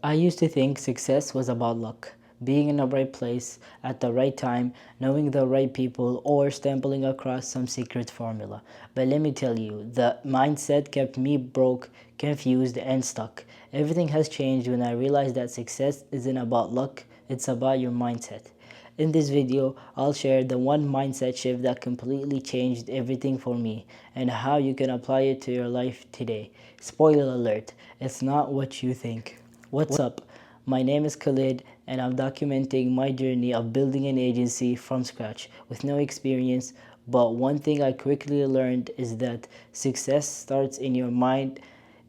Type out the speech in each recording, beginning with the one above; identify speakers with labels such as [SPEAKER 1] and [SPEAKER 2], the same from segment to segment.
[SPEAKER 1] I used to think success was about luck, being in the right place at the right time, knowing the right people, or stumbling across some secret formula. But let me tell you, the mindset kept me broke, confused, and stuck. Everything has changed when I realized that success isn't about luck, it's about your mindset. In this video, I'll share the one mindset shift that completely changed everything for me and how you can apply it to your life today. Spoiler alert, it's not what you think. What's up? My name is Khalid and I'm documenting my journey of building an agency from scratch with no experience. But one thing I quickly learned is that success starts in your mind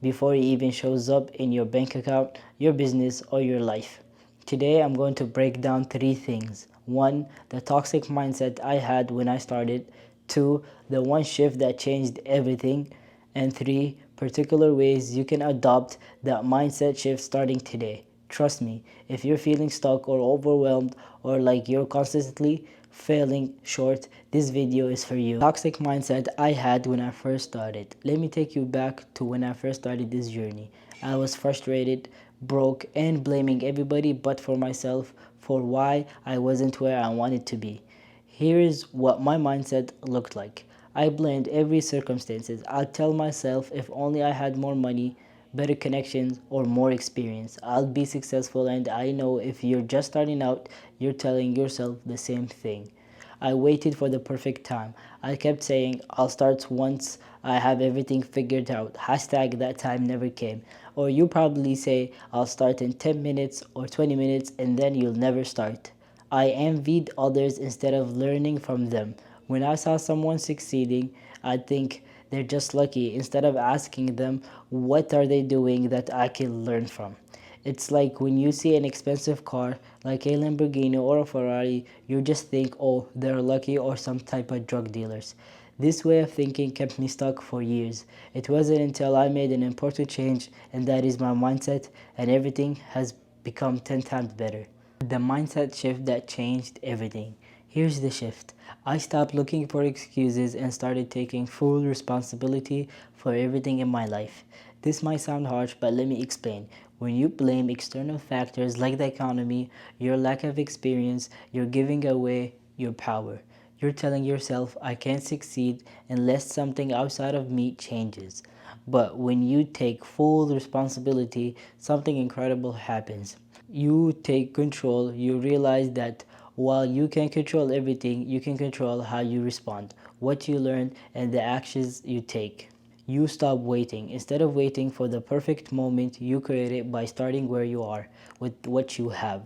[SPEAKER 1] before it even shows up in your bank account, your business, or your life. Today, I'm going to break down three things. One, the toxic mindset I had when I started. Two, the one shift that changed everything. And three, particular ways you can adopt that mindset shift starting today. Trust me, if you're feeling stuck or overwhelmed or like you're constantly failing short, this video is for you. Toxic mindset I had when I first started. Let me take you back to when I first started this journey. I was frustrated, broke, and blaming everybody but for myself for why I wasn't where I wanted to be. Here is what my mindset looked like. I blamed every circumstances. I'd tell myself if only I had more money, better connections, or more experience, I'll be successful. And I know if you're just starting out, you're telling yourself the same thing. I waited for the perfect time. I kept saying, I'll start once I have everything figured out. Hashtag that time never came. Or you probably say, I'll start in 10 minutes or 20 minutes and then you'll never start. I envied others instead of learning from them. When I saw someone succeeding, I'd think they're just lucky instead of asking them what are they doing that I can learn from. It's like when you see an expensive car like a Lamborghini or a Ferrari, you just think, oh, they're lucky or some type of drug dealers. This way of thinking kept me stuck for years. It wasn't until I made an important change, and that is my mindset, and everything has become 10 times better. The mindset shift that changed everything. Here's the shift. I stopped looking for excuses and started taking full responsibility for everything in my life. This might sound harsh, but let me explain. When you blame external factors like the economy, your lack of experience, you're giving away your power. You're telling yourself, I can't succeed unless something outside of me changes. But when you take full responsibility, something incredible happens. You take control. You realize that while you can control everything, you can control how you respond, what you learn, and the actions you take. You stop waiting. Instead of waiting for the perfect moment, you create it by starting where you are with what you have.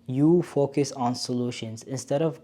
[SPEAKER 1] You focus on solutions. Instead of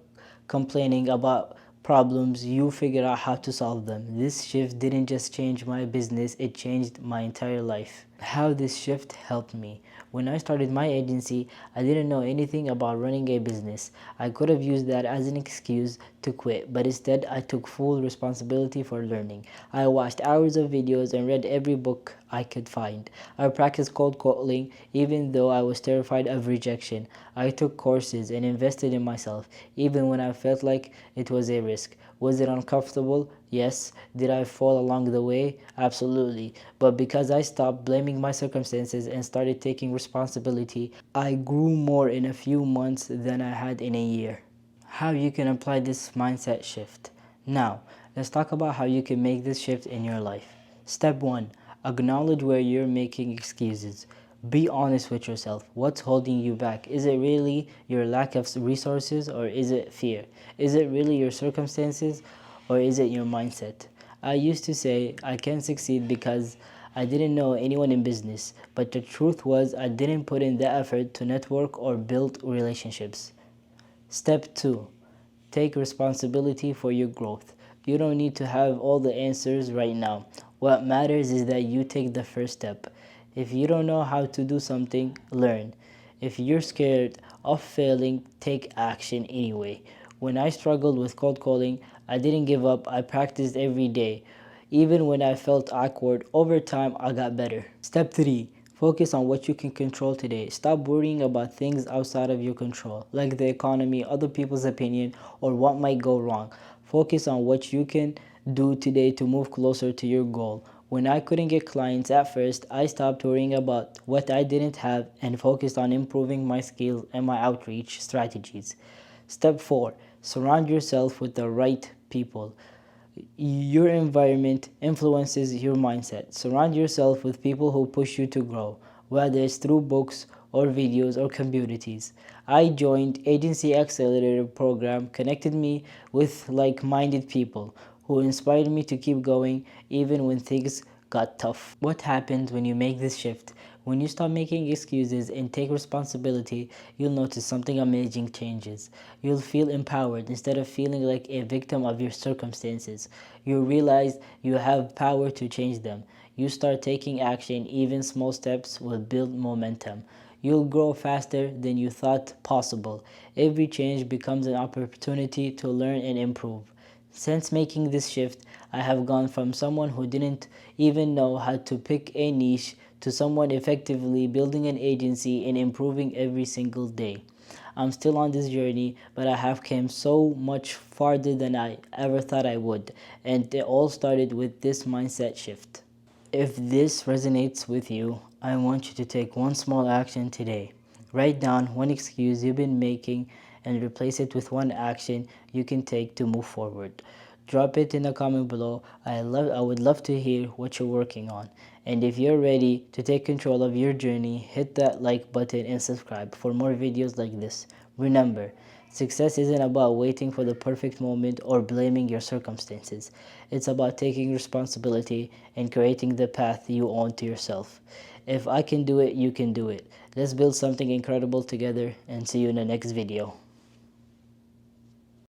[SPEAKER 1] complaining about problems, you figure out how to solve them. This shift didn't just change my business, it changed my entire life. How this shift helped me. When I started my agency, I didn't know anything about running a business. I could have used that as an excuse to quit, but instead I took full responsibility for learning. I watched hours of videos and read every book I could find. I practiced cold calling even though I was terrified of rejection. I took courses and invested in myself even when I felt like it was a risk. Was it uncomfortable? Yes. Did I fall along the way? Absolutely. But because I stopped blaming my circumstances and started taking responsibility, I grew more in a few months than I had in a year. How you can apply this mindset shift. Now, let's talk about how you can make this shift in your life. Step 1. Acknowledge where you're making excuses. Be honest with yourself. What's holding you back? Is it really your lack of resources or is it fear? Is it really your circumstances or is it your mindset? I used to say I can't succeed because I didn't know anyone in business, but the truth was I didn't put in the effort to network or build relationships. Step 2. Take responsibility for your growth. You don't need to have all the answers right now. What matters is that you take the first step. If you don't know how to do something, learn. If you're scared of failing, take action anyway. When I struggled with cold calling, I didn't give up. I practiced every day. Even when I felt awkward, over time I got better. Step 3. Focus on what you can control today. Stop worrying about things outside of your control, like the economy, other people's opinion, or what might go wrong. Focus on what you can do today to move closer to your goal. When I couldn't get clients at first, I stopped worrying about what I didn't have and focused on improving my skills and my outreach strategies. Step 4. Surround yourself with the right people. Your environment influences your mindset. Surround yourself with people who push you to grow, whether it's through books or videos or communities. I joined Agency Accelerator program, connected me with like-minded people who inspired me to keep going even when things got tough. What happens when you make this shift? When you stop making excuses and take responsibility, you'll notice something amazing changes. You'll feel empowered instead of feeling like a victim of your circumstances. You'll realize you have power to change them. You start taking action, even small steps will build momentum. You'll grow faster than you thought possible. Every change becomes an opportunity to learn and improve. Since making this shift, I have gone from someone who didn't even know how to pick a niche to someone effectively building an agency and improving every single day. I'm still on this journey, but I have come so much farther than I ever thought I would, and it all started with this mindset shift. If this resonates with you, I want you to take one small action today. Write down one excuse you've been making and replace it with one action you can take to move forward. Drop it in the comment below. I would love to hear what you're working on. And if you're ready to take control of your journey, hit that like button and subscribe for more videos like this. Remember, success isn't about waiting for the perfect moment or blaming your circumstances. It's about taking responsibility and creating the path you own to yourself. If I can do it, you can do it. Let's build something incredible together and see you in the next video.